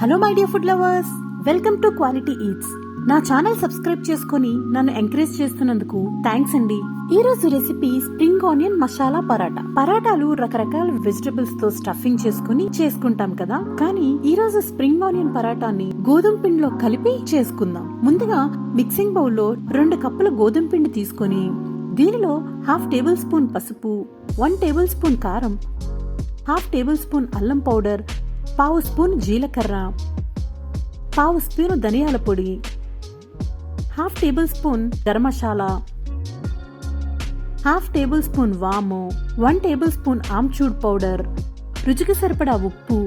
Hello my dear food lovers, welcome to quality eats. నా channel subscribe చేసుకుని నన్ను encourage చేస్తున్నందుకు థ్యాంక్స్ అండి. ఈ రోజు recipe spring onion masala paratha. పరాటాలు రకరకాల వెజిటబుల్స్ తో స్టఫింగ్ చేసుకుని చేసుకుంటాం కదా, కానీ ఈ రోజు స్ప్రింగ్ ఆనియన్ పరాటాని గోధుమ పిండిలో కలిపి చేసుకుందాం. ముందుగా మిక్సింగ్ బౌల్ లో 2 కప్పుల గోధుమ పిండి తీసుకొని దీనిలో 1/2 టేబుల్ స్పూన్ పసుపు, 1 టేబుల్ స్పూన్ కారం, 1/2 టేబుల్ స్పూన్ అల్లం పౌడర్, 1/2 స్పూన్ జీలకర్ర, 1/2 స్పూన్ ధనియాల పొడి, 1/2 table spoon garam masala, 1/2 table spoon వాము, 1 టేబుల్ స్పూన్ ఆమ్చూర్ పౌడర్, రుచికి సరిపడా ఉప్పు,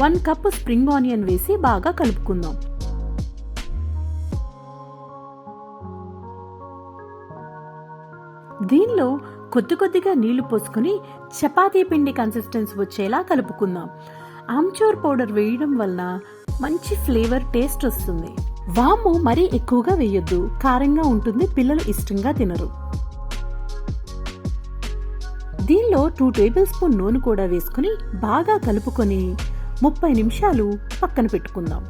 1 కప్పు స్ప్రింగ్ ఆనియన్ వేసి బాగా కలుపుకుందాం. దీనిలో కొద్దిగా నీళ్లు పోసుకుని చపాతీ పిండి కన్సిస్టెన్సీ వచ్చేలా కలుపుకుందాం. ఆమ్చూర్ పౌడర్ వేయడం వలన మంచి ఫ్లేవర్ టేస్ట్ వస్తుంది. వాము మరీ ఎక్కువగా వేయొద్దు, కారంగా ఉంటుంది, పిల్లలు ఇష్టంగా తినరు. దీనిలో 2 టేబుల్ స్పూన్ నూనె కూడా వేసుకుని బాగా కలుపుకొని 30 నిమిషాలు పక్కన పెట్టుకుందాం.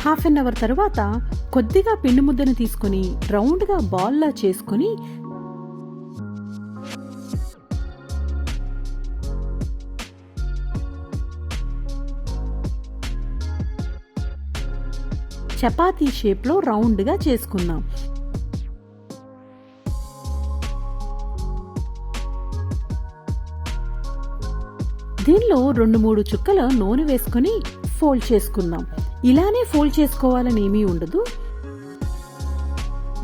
హాఫ్ అన్ అవర్ తర్వాత కొద్దిగా పిండి ముద్దను తీసుకుని రౌండ్ గా బాల్ లా చేసుకుని చపాతీ షేప్ లో రౌండ్ గా చేసుకుందాం. దీనిలో 2-3 చుక్కల నూనె వేసుకుని ఫోల్డ్ చేసుకుందాం. ఇలానే ఫోల్డ్ చేసుకోవాలని ఏమీ ఉండదు,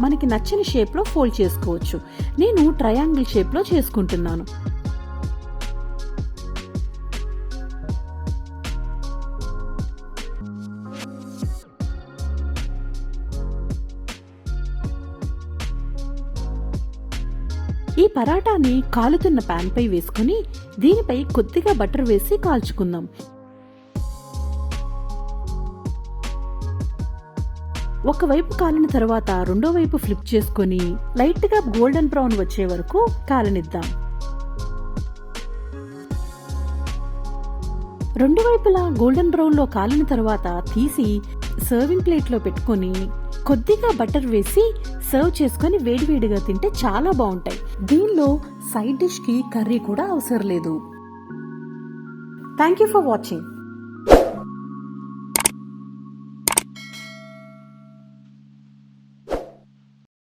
మనకి నచ్చిన షేప్ లో ఫోల్డ్ చేసుకోవచ్చు. నేను ట్రయాంగిల్ షేప్ లో చేసుకుంటున్నాను. ఈ పరాటాని కాలుతున్న పాన్ పై వేసుకుని దీనిపై కొద్దిగా బటర్ వేసి కాల్చుకుందాం. ఒకవైపు కాలిన తర్వాత రెండో వైపు ఫ్లిప్ చేసుకుని లైట్ గా గోల్డెన్ బ్రౌన్ వచ్చే వరకు కాలనిద్దాం. రెండు వైపులా గోల్డెన్ బ్రౌన్ లో కాలిన తర్వాత తీసి సర్వింగ్ ప్లేట్ లో పెట్టుకుని కొద్దిగా బటర్ వేసి సర్వ్ చేసుకుని వేడివేడిగా తింటే చాలా బాగుంటాయి. దీనిలో సైడ్ డిష్ కి కర్రీ కూడా అవసరం లేదు. Thank you for watching.